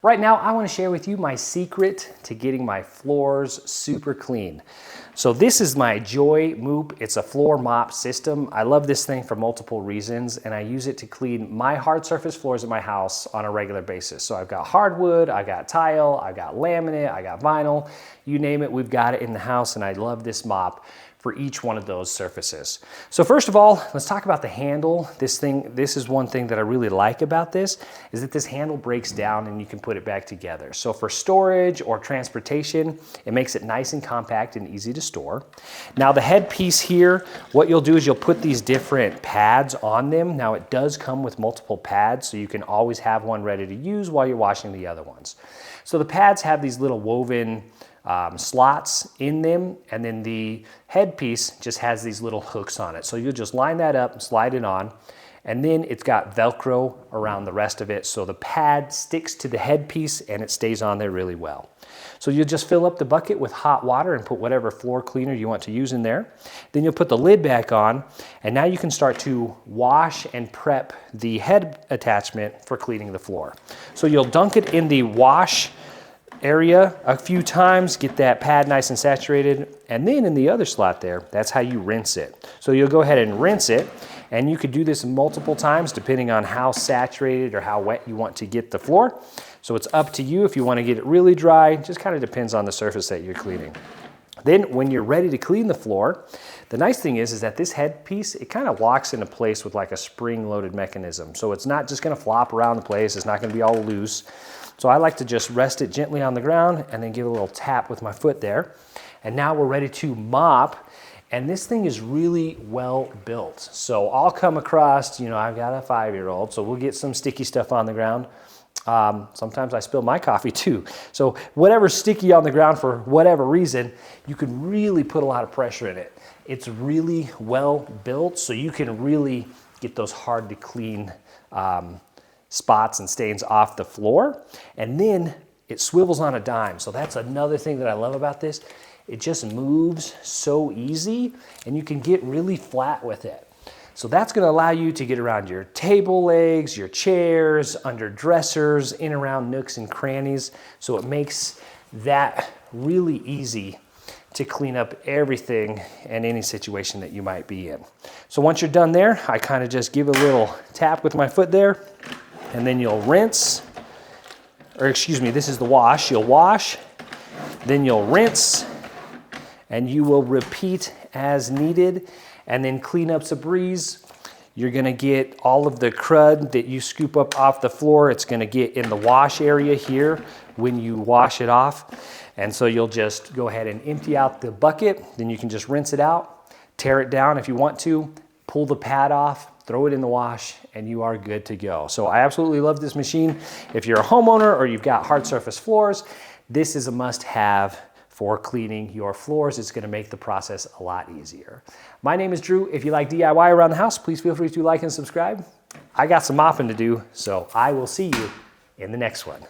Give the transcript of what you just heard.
Right now, I want to share with you my secret to getting my floors super clean. So this is my JoyMoop. It's a floor mop system. I love this thing for multiple reasons, and I use it to clean my hard surface floors in my house on a regular basis. So I've got hardwood, I got tile, I got laminate, I got vinyl, you name it, we've got it in the house, and I love this mop for each one of those surfaces. So first of all, let's talk about the handle. This is one thing that I really like about this, is that this handle breaks down and you can put it back together. So for storage or transportation, it makes it nice and compact and easy to store. Now the headpiece here, what you'll do is you'll put these different pads on them. Now it does come with multiple pads, so you can always have one ready to use while you're washing the other ones. So the pads have these little woven slots in them, and then the headpiece just has these little hooks on it. So you'll just line that up and slide it on, and then it's got Velcro around the rest of it, so the pad sticks to the headpiece and it stays on there really well. So you'll just fill up the bucket with hot water and put whatever floor cleaner you want to use in there. Then you'll put the lid back on, and now you can start to wash and prep the head attachment for cleaning the floor. So you'll dunk it in the wash area a few times, get that pad nice and saturated, and then in the other slot there, that's how you rinse it. So you'll go ahead and rinse it, and you could do this multiple times depending on how saturated or how wet you want to get the floor. So it's up to you if you want to get it really dry. It just kind of depends on the surface that you're cleaning. Then when you're ready to clean the floor, the nice thing is that this headpiece, it kind of locks into place with like a spring-loaded mechanism. So it's not just going to flop around the place. It's not going to be all loose. So I like to just rest it gently on the ground and then give a little tap with my foot there. And now we're ready to mop. And this thing is really well built. So I'll come across, I've got a 5-year-old, so we'll get some sticky stuff on the ground. Sometimes I spill my coffee too. So whatever's sticky on the ground for whatever reason, you can really put a lot of pressure in it. It's really well built, so you can really get those hard to clean spots and stains off the floor. And then it swivels on a dime. So that's another thing that I love about this. It just moves so easy, and you can get really flat with it. So that's going to allow you to get around your table legs, your chairs, under dressers, in around nooks and crannies. So it makes that really easy to clean up everything and any situation that you might be in. So once you're done there, I kind of just give a little tap with my foot there, and then you'll rinse, or excuse me, this is the wash. You'll wash, then you'll rinse, and you will repeat as needed. And then cleanup's a breeze. You're gonna get all of the crud that you scoop up off the floor. It's gonna get in the wash area here when you wash it off. And so you'll just go ahead and empty out the bucket. Then you can just rinse it out, tear it down if you want to, pull the pad off, throw it in the wash, and you are good to go. So I absolutely love this machine. If you're a homeowner or you've got hard surface floors, this is a must-have for cleaning your floors. It's gonna make the process a lot easier. My name is Drew. If you like DIY around the house, please feel free to like and subscribe. I got some mopping to do, so I will see you in the next one.